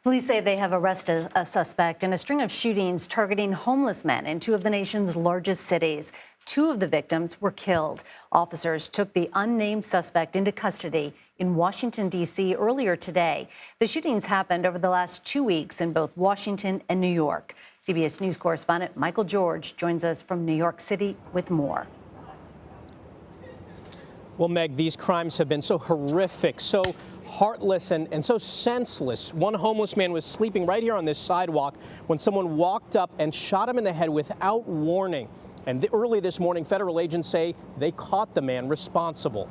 Police say they have arrested a suspect in a string of shootings targeting homeless men in two of the nation's largest cities. Two of the victims were killed. Officers took the unnamed suspect into custody in Washington, D.C. earlier today. The shootings happened over the last 2 weeks in both Washington and New York. CBS News correspondent Michael George joins us from New York City with more. Well, Meg, these crimes have been so horrific, so heartless and so senseless. One homeless man was sleeping right here on this sidewalk when someone walked up and shot him in the head without warning. And early this morning, federal agents say they caught the man responsible.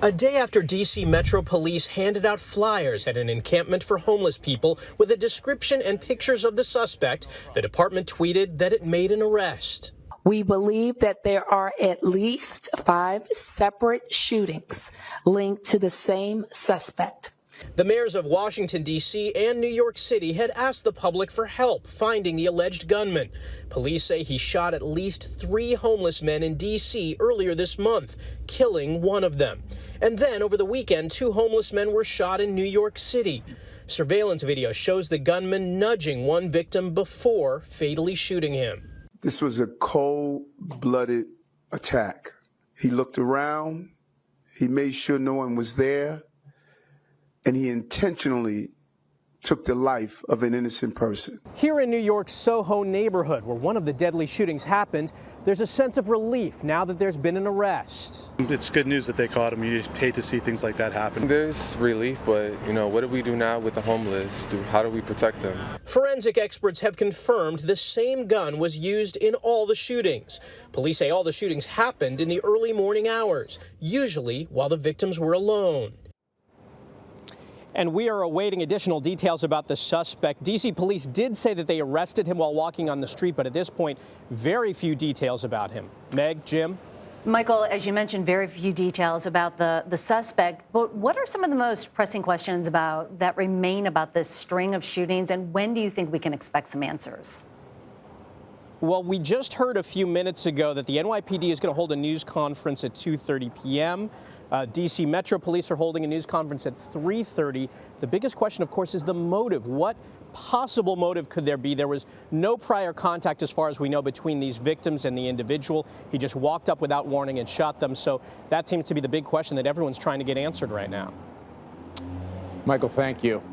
A day after D.C. Metro Police handed out flyers at an encampment for homeless people with a description and pictures of the suspect, the department tweeted that it made an arrest. We believe that there are at least 5 separate shootings linked to the same suspect. The mayors of Washington, D.C. and New York City had asked the public for help finding the alleged gunman. Police say he shot at least 3 homeless men in D.C. earlier this month, killing one of them. And then over the weekend, 2 homeless men were shot in New York City. Surveillance video shows the gunman nudging one victim before fatally shooting him. This was a cold-blooded attack. He looked around, he made sure no one was there, and he intentionally took the life of an innocent person. Here in New York's Soho neighborhood, where one of the deadly shootings happened, there's a sense of relief now that there's been an arrest. It's good news that they caught him. You hate to see things like that happen. There's relief, but, what do we do now with the homeless? How do we protect them? Forensic experts have confirmed the same gun was used in all the shootings. Police say all the shootings happened in the early morning hours, usually while the victims were alone. And we are awaiting additional details about the suspect. D.C. police did say that they arrested him while walking on the street, but at this point, very few details about him. Meg, Jim? Michael, as you mentioned, very few details about the suspect, but what are some of the most pressing questions that remain about this string of shootings, and when do you think we can expect some answers? Well, we just heard a few minutes ago that the NYPD is going to hold a news conference at 2:30 p.m. D.C. Metro Police are holding a news conference at 3:30. The biggest question, of course, is the motive. What possible motive could there be? There was no prior contact, as far as we know, between these victims and the individual. He just walked up without warning and shot them. So that seems to be the big question that everyone's trying to get answered right now. Michael, thank you.